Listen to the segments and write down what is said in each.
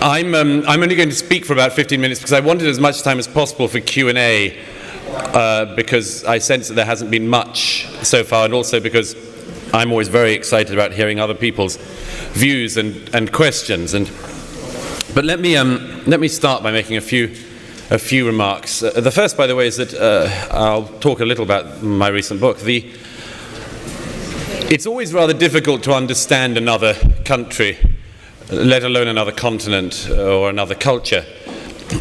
I'm only going to speak for about 15 minutes because I wanted as much time as possible for Q&A because I sense that there hasn't been much so far, and also because I'm always very excited about hearing other people's views and questions. But let me start by making a few remarks. The first, by the way, is that I'll talk a little about my recent book. It's always rather difficult to understand another country, let alone another continent or another culture.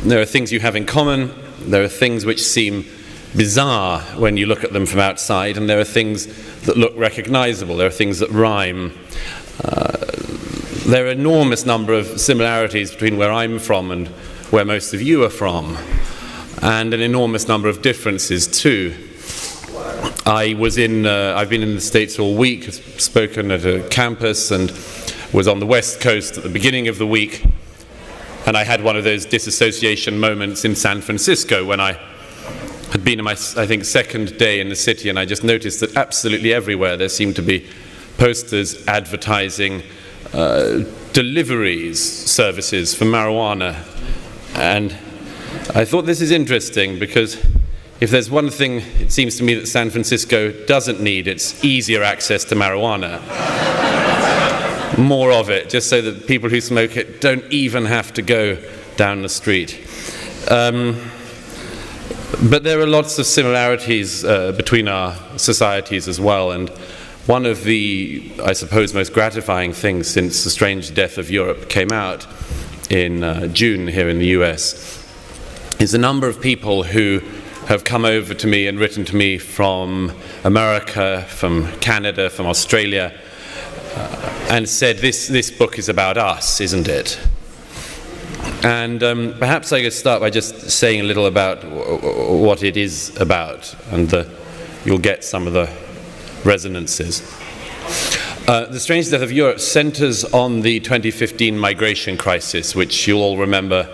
There are things you have in common, there are things which seem bizarre when you look at them from outside, and there are things that look recognizable, there are things that rhyme. There are an enormous number of similarities between where I'm from and where most of you are from, and an enormous number of differences too. I've been in the States all week, spoken at a campus, and was on the West Coast at the beginning of the week, and I had one of those disassociation moments in San Francisco when I had been in my, I think, second day in the city, and I just noticed that absolutely everywhere there seemed to be posters advertising deliveries services for marijuana. And I thought, this is interesting, because if there's one thing, it seems to me, that San Francisco doesn't need, it's easier access to marijuana. More of it, just so that people who smoke it don't even have to go down the street. But there are lots of similarities between our societies as well, and one of the, I suppose, most gratifying things since The Strange Death of Europe came out in June here in the US is the number of people who have come over to me and written to me from America, from Canada, from Australia, and said, this book is about us, isn't it? And perhaps I could start by just saying a little about what it is about, and you'll get some of the resonances. The Strange Death of Europe centers on the 2015 migration crisis, which you'll all remember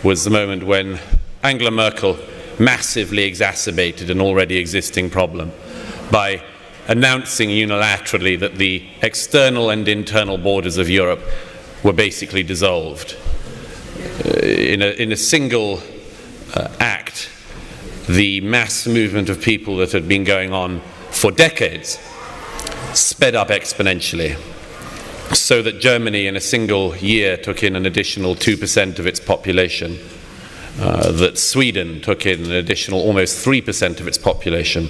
was the moment when Angela Merkel massively exacerbated an already existing problem by announcing unilaterally that the external and internal borders of Europe were basically dissolved. In a single act, the mass movement of people that had been going on for decades sped up exponentially, so that Germany in a single year took in an additional 2% of its population, that Sweden took in an additional almost 3% of its population.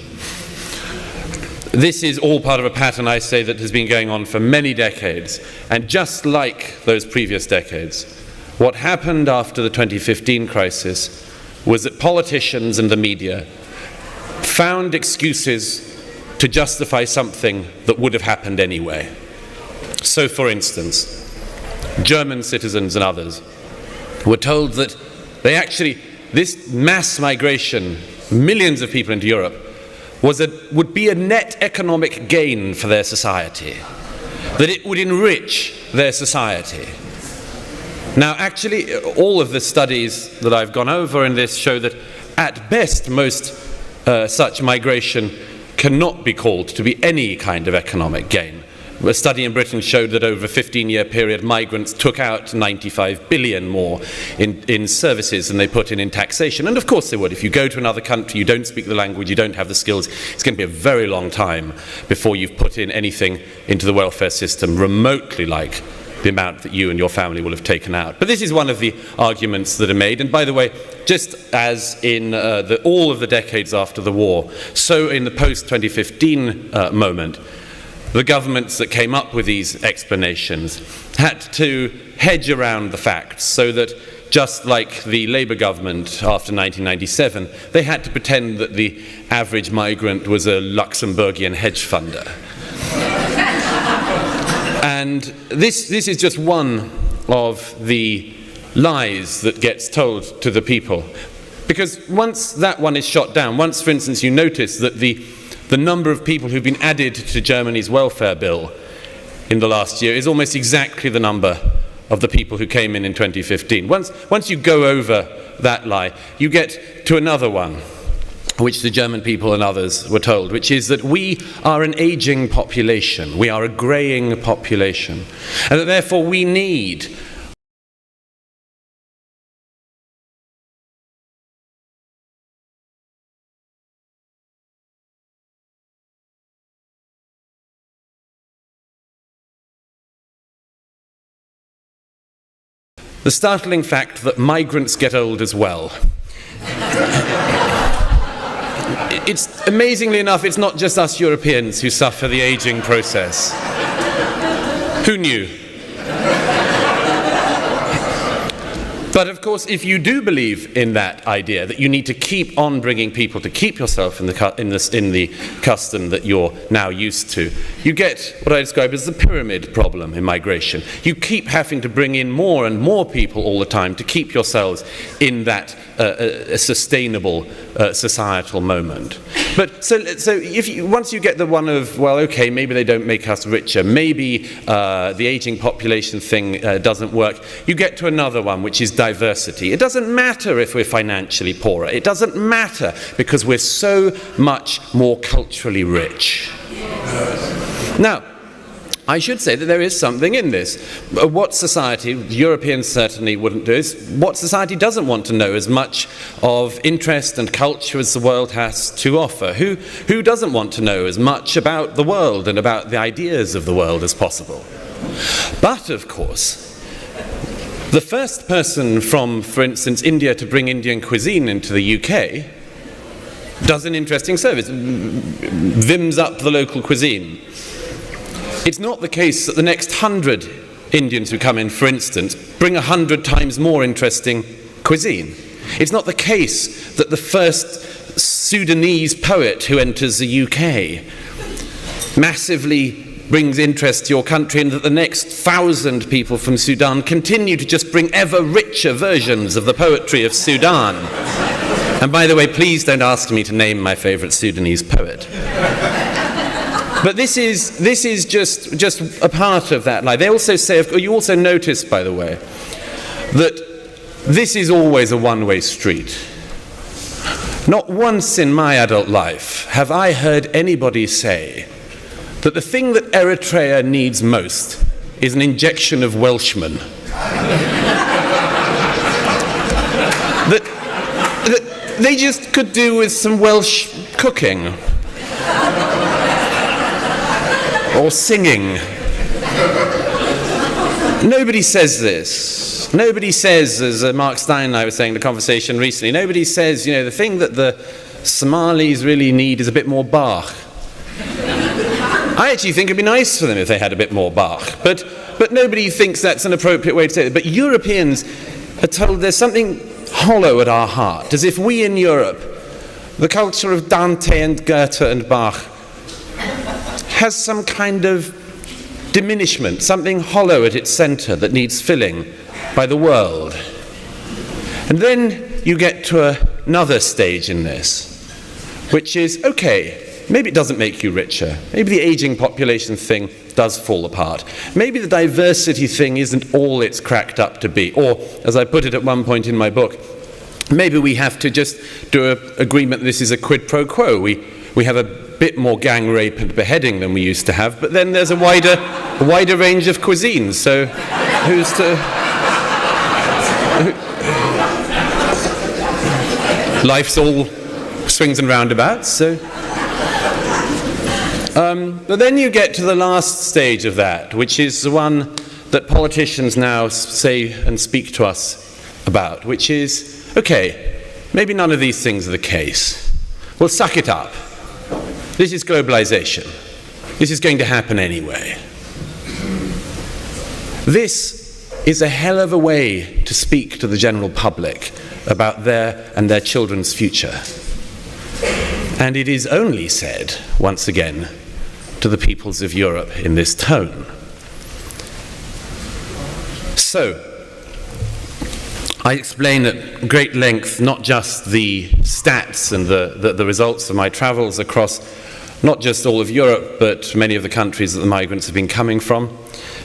This is all part of a pattern, I say, that has been going on for many decades, and just like those previous decades, what happened after the 2015 crisis was that politicians and the media found excuses to justify something that would have happened anyway. So, for instance, German citizens and others were told that this mass migration, millions of people into Europe, would be a net economic gain for their society, that it would enrich their society. Now, actually, all of the studies that I've gone over in this show that, at best, most such migration cannot be called to be any kind of economic gain. A study in Britain showed that over a 15-year period, migrants took out 95 billion more in services than they put in taxation. And of course they would. If you go to another country, you don't speak the language, you don't have the skills, it's going to be a very long time before you've put in anything into the welfare system remotely like the amount that you and your family will have taken out. But this is one of the arguments that are made. And by the way, just as in all of the decades after the war, so in the post-2015 moment, the governments that came up with these explanations had to hedge around the facts, so that just like the Labour government after 1997, they had to pretend that the average migrant was a Luxembourgian hedge funder. And this is just one of the lies that gets told to the people. Because once that one is shot down, once, for instance, you notice that the number of people who've been added to Germany's welfare bill in the last year is almost exactly the number of the people who came in 2015. Once you go over that lie, you get to another one, which the German people and others were told, which is that we are an aging population, we are a greying population, and that therefore we need the startling fact that migrants get old as well. It's amazingly enough, it's not just us Europeans who suffer the aging process. Who knew? But of course, if you do believe in that idea, that you need to keep on bringing people to keep yourself in the custom that you're now used to, you get what I describe as the pyramid problem in migration. You keep having to bring in more and more people all the time to keep yourselves in that sustainable societal moment. But so if once you get the one of, well, okay, maybe they don't make us richer, maybe the aging population thing doesn't work, you get to another one, which is diversity. It doesn't matter if we're financially poorer. It doesn't matter because we're so much more culturally rich. Now, I should say that there is something in this. What society, Europeans certainly wouldn't do, is what society doesn't want to know as much of interest and culture as the world has to offer. Who doesn't want to know as much about the world and about the ideas of the world as possible? But, of course, the first person from, for instance, India to bring Indian cuisine into the UK does an interesting service, vims up the local cuisine. It's not the case that the next 100 Indians who come in, for instance, bring 100 times more interesting cuisine. It's not the case that the first Sudanese poet who enters the UK massively brings interest to your country, and that the next 1,000 people from Sudan continue to just bring ever richer versions of the poetry of Sudan. And by the way, please don't ask me to name my favorite Sudanese poet. But this is just a part of that life. They also say, you also notice, by the way, that this is always a one-way street. Not once in my adult life have I heard anybody say that the thing that Eritrea needs most is an injection of Welshmen. that they just could do with some Welsh cooking. Or singing. Nobody says this. Nobody says, as Mark Stein and I were saying in the conversation recently, nobody says, the thing that the Somalis really need is a bit more Bach. I actually think it'd be nice for them if they had a bit more Bach, but nobody thinks that's an appropriate way to say it. But Europeans are told there's something hollow at our heart, as if we in Europe, the culture of Dante and Goethe and Bach, has some kind of diminishment, something hollow at its center that needs filling by the world. And then you get to another stage in this, which is, okay, maybe it doesn't make you richer. Maybe the aging population thing does fall apart. Maybe the diversity thing isn't all it's cracked up to be. Or, as I put it at one point in my book, maybe we have to just do an agreement that this is a quid pro quo. We have a bit more gang rape and beheading than we used to have, but then there's a wider range of cuisines. So who's to... Life's all swings and roundabouts, so... But then you get to the last stage of that, which is the one that politicians now say and speak to us about, which is, okay, maybe none of these things are the case. Well, suck it up. This is globalization. This is going to happen anyway. This is a hell of a way to speak to the general public about their and their children's future. And it is only said, once again, to the peoples of Europe in this tone. So, I explain at great length not just the stats and the results of my travels across not just all of Europe, but many of the countries that the migrants have been coming from,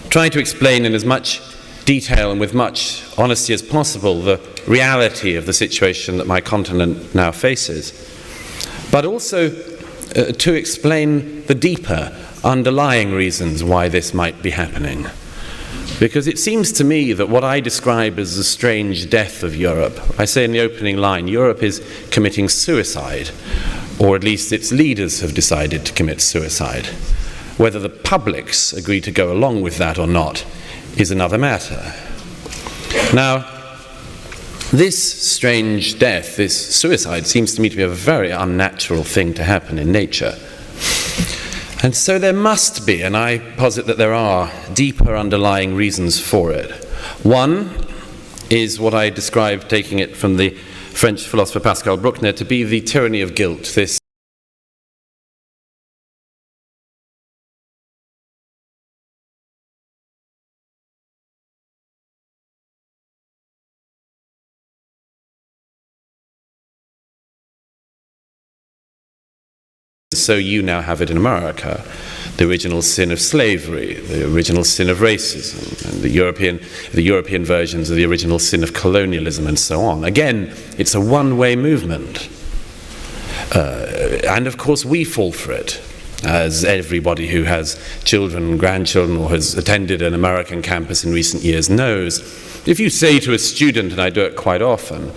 trying to explain in as much detail and with much honesty as possible the reality of the situation that my continent now faces, but also to explain the deeper underlying reasons why this might be happening. Because it seems to me that what I describe as the strange death of Europe, I say in the opening line, Europe is committing suicide, or at least its leaders have decided to commit suicide. Whether the publics agree to go along with that or not is another matter. Now, this strange death, this suicide, seems to me to be a very unnatural thing to happen in nature. And so there must be, and I posit that there are, deeper underlying reasons for it. One is what I described, taking it from the French philosopher Pascal Bruckner, to be the tyranny of guilt, this so you now have it in America. The original sin of slavery, the original sin of racism, and the European versions of the original sin of colonialism, and so on. Again, it's a one-way movement. And of course we fall for it, as everybody who has children, grandchildren, or has attended an American campus in recent years knows. If you say to a student, and I do it quite often,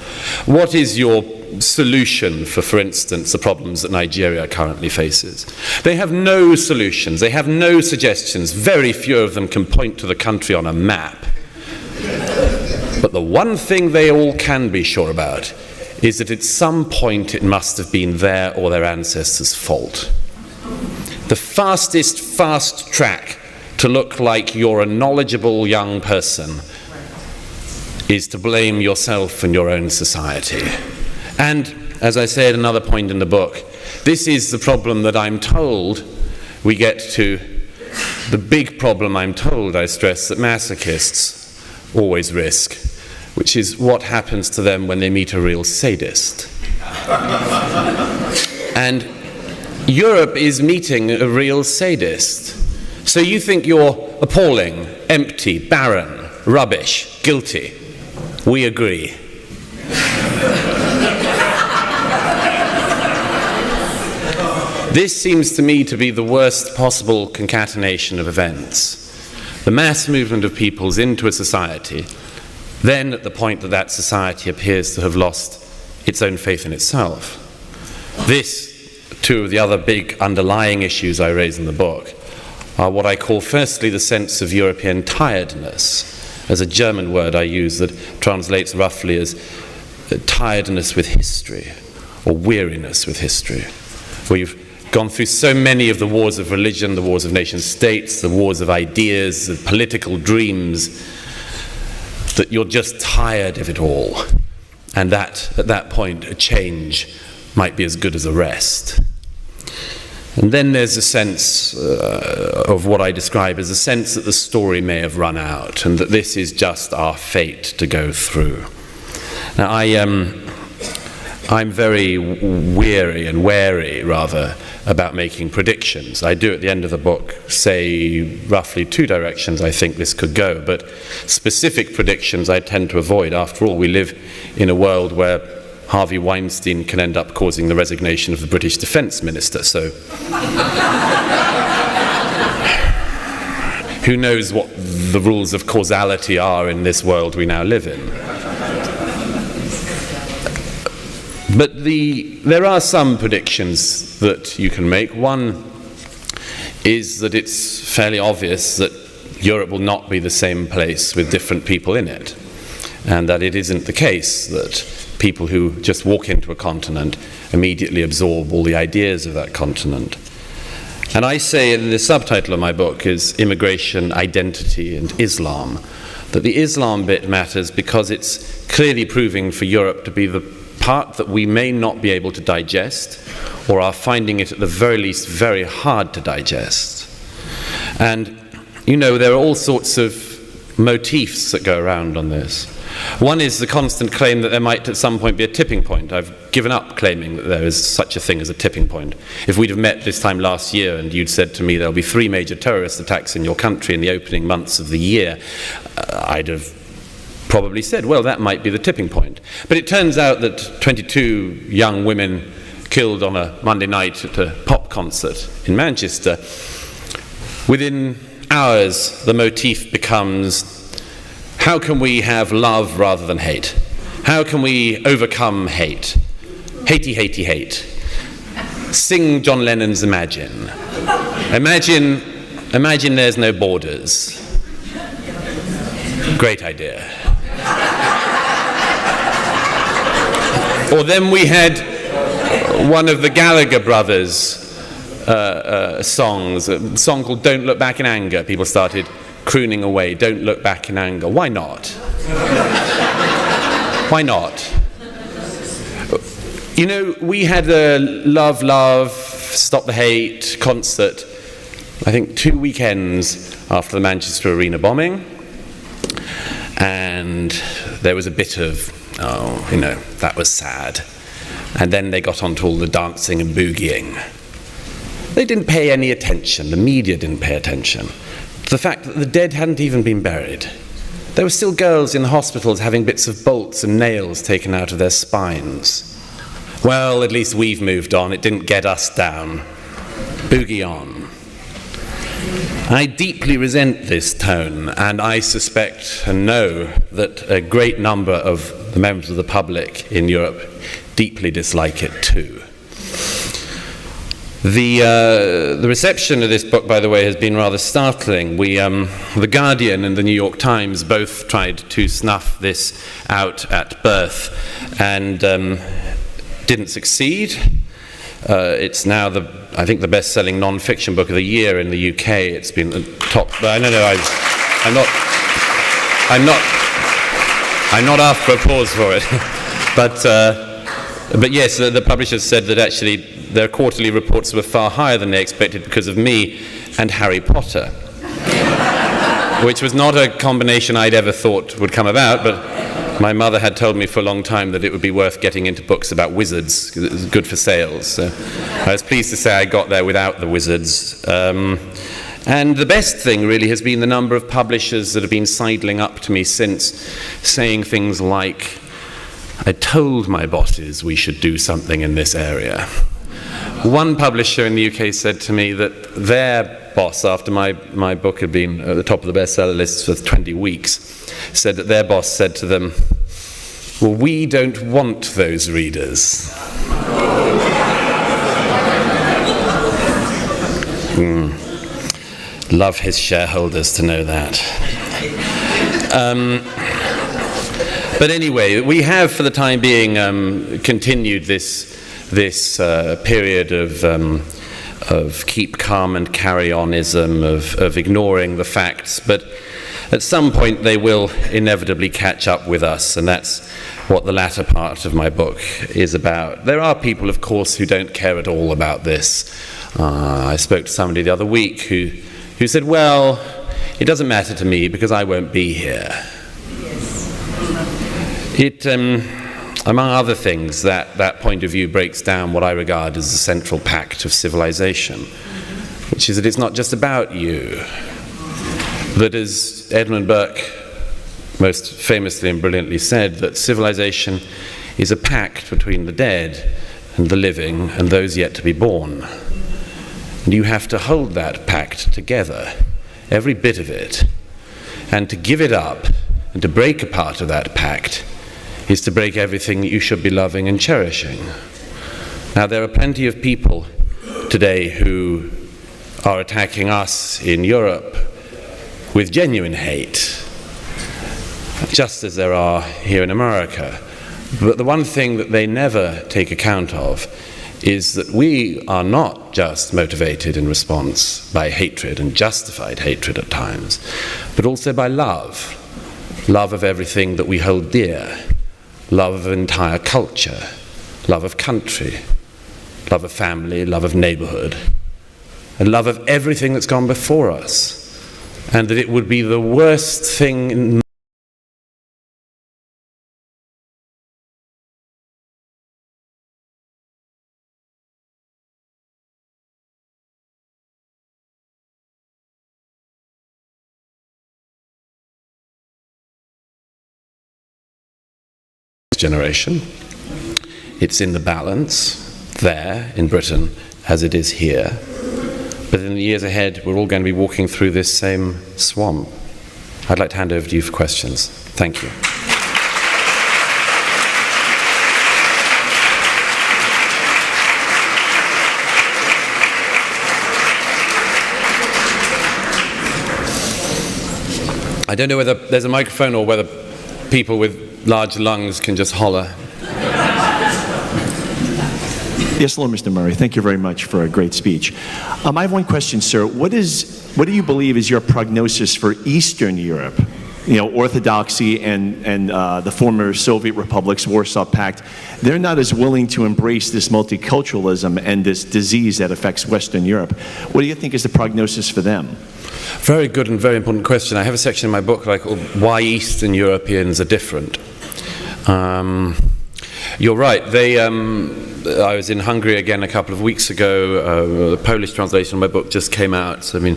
what is your solution for instance, the problems that Nigeria currently faces? They have no solutions, they have no suggestions, very few of them can point to the country on a map. But the one thing they all can be sure about is that at some point it must have been their or their ancestors' fault. The fastest fast track to look like you're a knowledgeable young person is to blame yourself and your own society. And, as I say at another point in the book, this is the problem that I'm told we get to, the big problem I'm told, I stress, that masochists always risk, which is what happens to them when they meet a real sadist. And Europe is meeting a real sadist. So you think you're appalling, empty, barren, rubbish, guilty. We agree. This seems to me to be the worst possible concatenation of events. The mass movement of peoples into a society, then at the point that that society appears to have lost its own faith in itself. This, two of the other big underlying issues I raise in the book, are what I call firstly the sense of European tiredness, as a German word I use that translates roughly as tiredness with history, or weariness with history, where you've gone through so many of the wars of religion, the wars of nation states, the wars of ideas, the political dreams, that you're just tired of it all. And that, at that point, a change might be as good as a rest. And then there's a sense of what I describe as a sense that the story may have run out, and that this is just our fate to go through. Now, I'm very weary and wary, rather, about making predictions. I do at the end of the book say roughly two directions I think this could go, but specific predictions I tend to avoid. After all, we live in a world where Harvey Weinstein can end up causing the resignation of the British Defence Minister, so who knows what the rules of causality are in this world we now live in. But there are some predictions that you can make. One is that it's fairly obvious that Europe will not be the same place with different people in it, and that it isn't the case that people who just walk into a continent immediately absorb all the ideas of that continent. And I say in the subtitle of my book is Immigration, Identity and Islam, that the Islam bit matters because it's clearly proving for Europe to be the part that we may not be able to digest, or are finding it at the very least very hard to digest. And, you know, there are all sorts of motifs that go around on this. One is the constant claim that there might at some point be a tipping point. I've given up claiming that there is such a thing as a tipping point. If we'd have met this time last year and you'd said to me there'll be 3 major terrorist attacks in your country in the opening months of the year, I'd have probably said, well, that might be the tipping point. But it turns out that 22 young women killed on a Monday night at a pop concert in Manchester, within hours the motif becomes, how can we have love rather than hate? How can we overcome hate? Hatey, hatey, hate. Sing John Lennon's Imagine. Imagine there's no borders. Great idea. Or then we had one of the Gallagher brothers' songs, a song called Don't Look Back in Anger. People started crooning away, Don't Look Back in Anger. Why not? Why not? You know, we had a Love, Love, Stop the Hate concert, I think 2 weekends after the Manchester Arena bombing. And there was a bit of, that was sad. And then they got onto all the dancing and boogieing. They didn't pay any attention, the media didn't pay attention to the fact that the dead hadn't even been buried. There were still girls in the hospitals having bits of bolts and nails taken out of their spines. Well, at least we've moved on, it didn't get us down. Boogie on. I deeply resent this tone, and I suspect and know that a great number of the members of the public in Europe deeply dislike it too. The reception of this book, by the way, has been rather startling. The Guardian and the New York Times both tried to snuff this out at birth and didn't succeed. It's now I think the best-selling non-fiction book of the year in the UK. It's been the top. I'm not after applause for it, but yes, the publishers said that actually their quarterly reports were far higher than they expected because of me and Harry Potter, which was not a combination I'd ever thought would come about, but my mother had told me for a long time that it would be worth getting into books about wizards because it was good for sales. So I was pleased to say I got there without the wizards. And the best thing really has been the number of publishers that have been sidling up to me since, saying things like, I told my bosses we should do something in this area. One publisher in the UK said to me that their boss, after my book had been at the top of the bestseller lists for 20 weeks, said that their boss said to them, well, we don't want those readers. Love his shareholders to know that. But anyway, we have, for the time being, continued this period of keep calm and carry onism, of ignoring the facts. But at some point, they will inevitably catch up with us, and that's what the latter part of my book is about. There are people, of course, who don't care at all about this. I spoke to somebody the other week who said, well, it doesn't matter to me because I won't be here. It, among other things, that point of view breaks down what I regard as the central pact of civilization, which is that it's not just about you. That, as Edmund Burke most famously and brilliantly said, that civilization is a pact between the dead and the living and those yet to be born. And you have to hold that pact together, every bit of it. And to give it up and to break a part of that pact is to break everything that you should be loving and cherishing. Now, there are plenty of people today who are attacking us in Europe with genuine hate, just as there are here in America. But the one thing that they never take account of is that we are not just motivated in response by hatred and justified hatred at times, but also by love. Love of everything that we hold dear. Love of entire culture. Love of country. Love of family. Love of neighborhood. And love of everything that's gone before us. And that it would be the worst thing in generation. It's in the balance there in Britain as it is here. But in the years ahead, we're all going to be walking through this same swamp. I'd like to hand over to you for questions. Thank you. I don't know whether there's a microphone or whether people with large lungs can just holler. Yes, hello, Mr. Murray. Thank you very much for a great speech. I have one question, sir. What do you believe is your prognosis for Eastern Europe? You know, Orthodoxy and the former Soviet republics, Warsaw Pact, they're not as willing to embrace this multiculturalism and this disease that affects Western Europe. What do you think is the prognosis for them? Very good and very important question. I have a section in my book called Why Eastern Europeans Are Different. You're right. I was in Hungary again a couple of weeks ago. The Polish translation of my book just came out. So, I mean,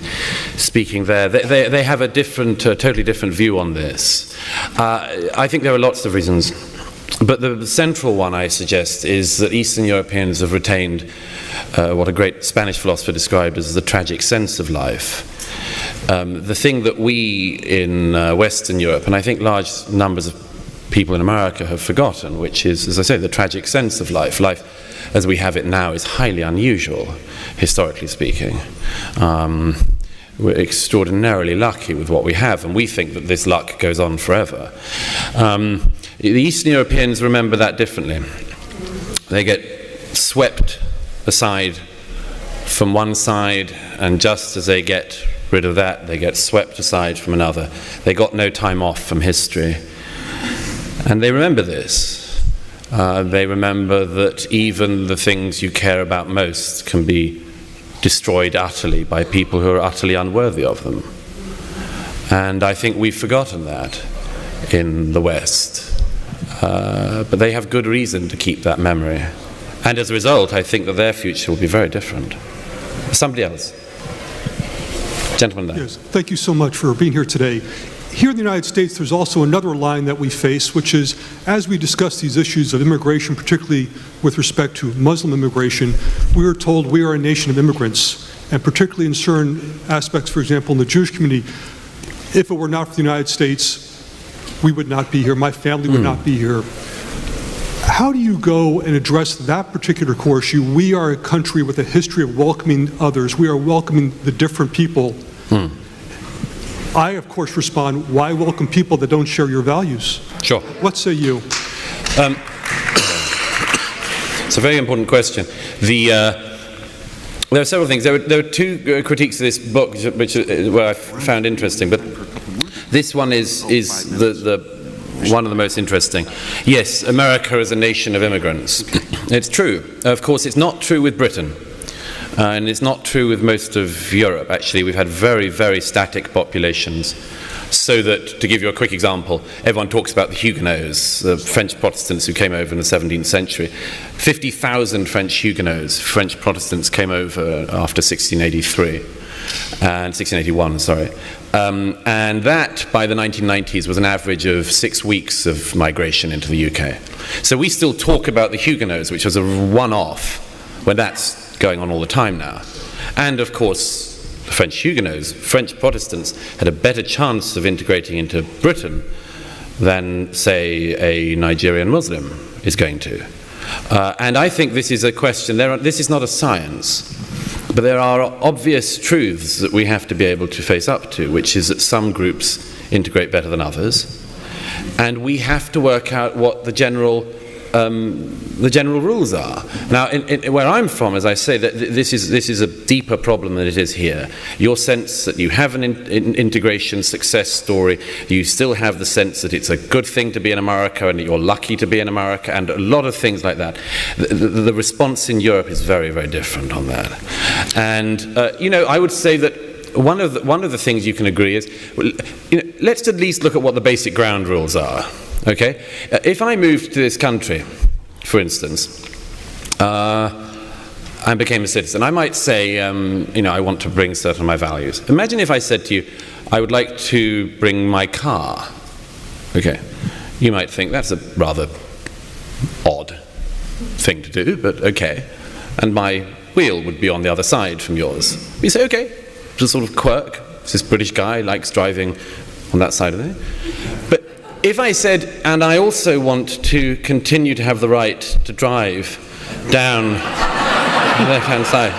speaking there, they have a different, totally different view on this. I think there are lots of reasons, but the central one I suggest is that Eastern Europeans have retained what a great Spanish philosopher described as the tragic sense of life. The thing that we in Western Europe, and I think large numbers of people in America have forgotten, which is, as I say, the tragic sense of life. Life as we have it now is highly unusual, historically speaking. We're extraordinarily lucky with what we have, and we think that this luck goes on forever. The Eastern Europeans remember that differently. They get swept aside from one side, and just as they get rid of that, they get swept aside from another. They got no time off from history. And they remember this. They remember that even the things you care about most can be destroyed utterly by people who are utterly unworthy of them. And I think we've forgotten that in the West. But they have good reason to keep that memory. And as a result, I think that their future will be very different. Somebody else. Gentleman there. Yes, thank you so much for being here today. Here in the United States, there's also another line that we face, which is, as we discuss these issues of immigration, particularly with respect to Muslim immigration, we are told we are a nation of immigrants, and particularly in certain aspects, for example, in the Jewish community, if it were not for the United States, we would not be here, my family would not be here. How do you go and address that particular core issue? We are a country with a history of welcoming others. We are welcoming the different people. I, of course, respond, why welcome people that don't share your values? Sure. What say you? It's a very important question. There are several things. There are two critiques of this book which I found interesting, but this one is one of the most interesting. Yes, America is a nation of immigrants. It's true. Of course, it's not true with Britain. And it's not true with most of Europe. Actually, we've had very, very static populations. So that, to give you a quick example, everyone talks about the Huguenots, the French Protestants who came over in the 17th century. 50,000 French Huguenots, French Protestants, came over after 1683. And 1681, sorry. And that, by the 1990s, was an average of 6 weeks of migration into the UK. So we still talk about the Huguenots, which was a one-off, when that's going on all the time now. And of course, the French Huguenots, French Protestants, had a better chance of integrating into Britain than, say, a Nigerian Muslim is going to. And I think this is a question, this is not a science, but there are obvious truths that we have to be able to face up to, which is that some groups integrate better than others, and we have to work out what the general rules are. Now, where I'm from, as I say, that this is a deeper problem than it is here. Your sense that you have an integration success story, you still have the sense that it's a good thing to be in America and that you're lucky to be in America, and a lot of things like that. The response in Europe is very, very different on that. And, I would say that one of the things you can agree is, let's at least look at what the basic ground rules are. Okay? If I moved to this country, for instance, and became a citizen, I might say, I want to bring certain of my values. Imagine if I said to you, I would like to bring my car. Okay. You might think that's a rather odd thing to do, but okay. And my wheel would be on the other side from yours. You say, okay, just sort of quirk. This British guy likes driving on that side of it. But if I said, and I also want to continue to have the right to drive down the left-hand side,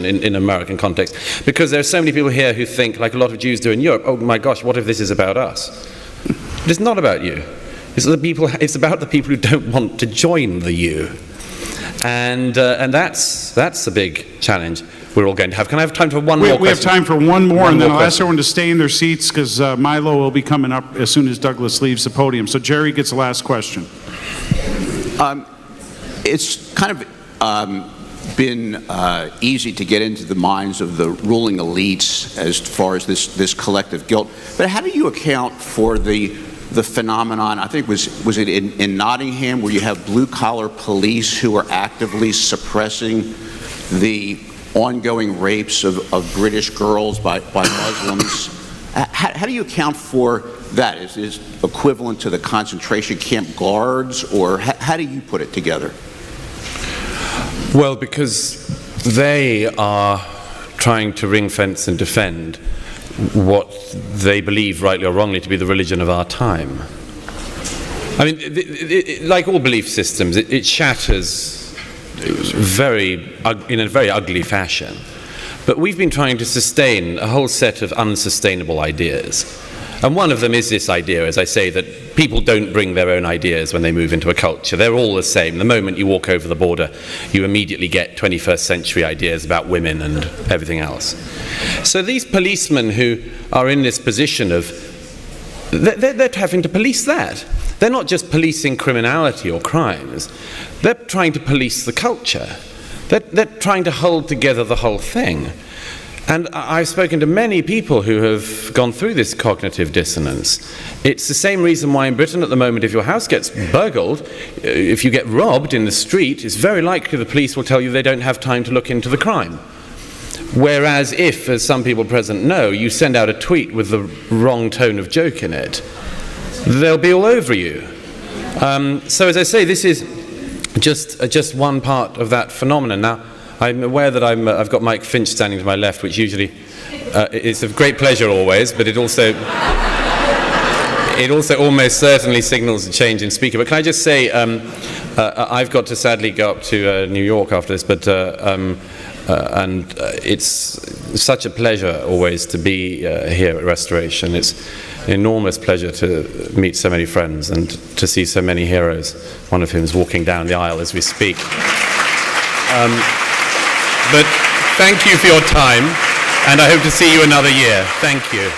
question in American context, because there are so many people here who think, like a lot of Jews do in Europe, oh my gosh, what if this is about us? But it's not about you. It's about the people who don't want to join the you. And that's a big challenge we're all going to have. Can I have time for one more question? We have time for one more, and then I'll ask question. everyone to stay in their seats because Milo will be coming up as soon as Douglas leaves the podium. So Jerry gets the last question. It's kind of been easy to get into the minds of the ruling elites as far as this collective guilt. But how do you account for the phenomenon, I think was it in Nottingham, where you have blue-collar police who are actively suppressing the ongoing rapes of British girls by Muslims? How do you account for that? Is equivalent to the concentration camp guards, or how do you put it together? Well, because they are trying to ring-fence and defend what they believe, rightly or wrongly, to be the religion of our time. I mean, like all belief systems, it shatters in a very ugly fashion. But we've been trying to sustain a whole set of unsustainable ideas. And one of them is this idea, as I say, that people don't bring their own ideas when they move into a culture. They're all the same. The moment you walk over the border, you immediately get 21st century ideas about women and everything else. So these policemen who are in this position of, they're having to police that. They're not just policing criminality or crimes. They're trying to police the culture. They're trying to hold together the whole thing. And I've spoken to many people who have gone through this cognitive dissonance. It's the same reason why in Britain at the moment, if your house gets burgled, if you get robbed in the street, it's very likely the police will tell you they don't have time to look into the crime. Whereas if, as some people present know, you send out a tweet with the wrong tone of joke in it, they'll be all over you. So as I say, this is just one part of that phenomenon. Now, I'm aware that I've got Mike Finch standing to my left, which usually is of great pleasure always, but it also almost certainly signals a change in speaker. But can I just say, I've got to sadly go up to New York after this, but and it's such a pleasure always to be here at Restoration. It's an enormous pleasure to meet so many friends and to see so many heroes, one of whom is walking down the aisle as we speak. But thank you for your time, and I hope to see you another year. Thank you.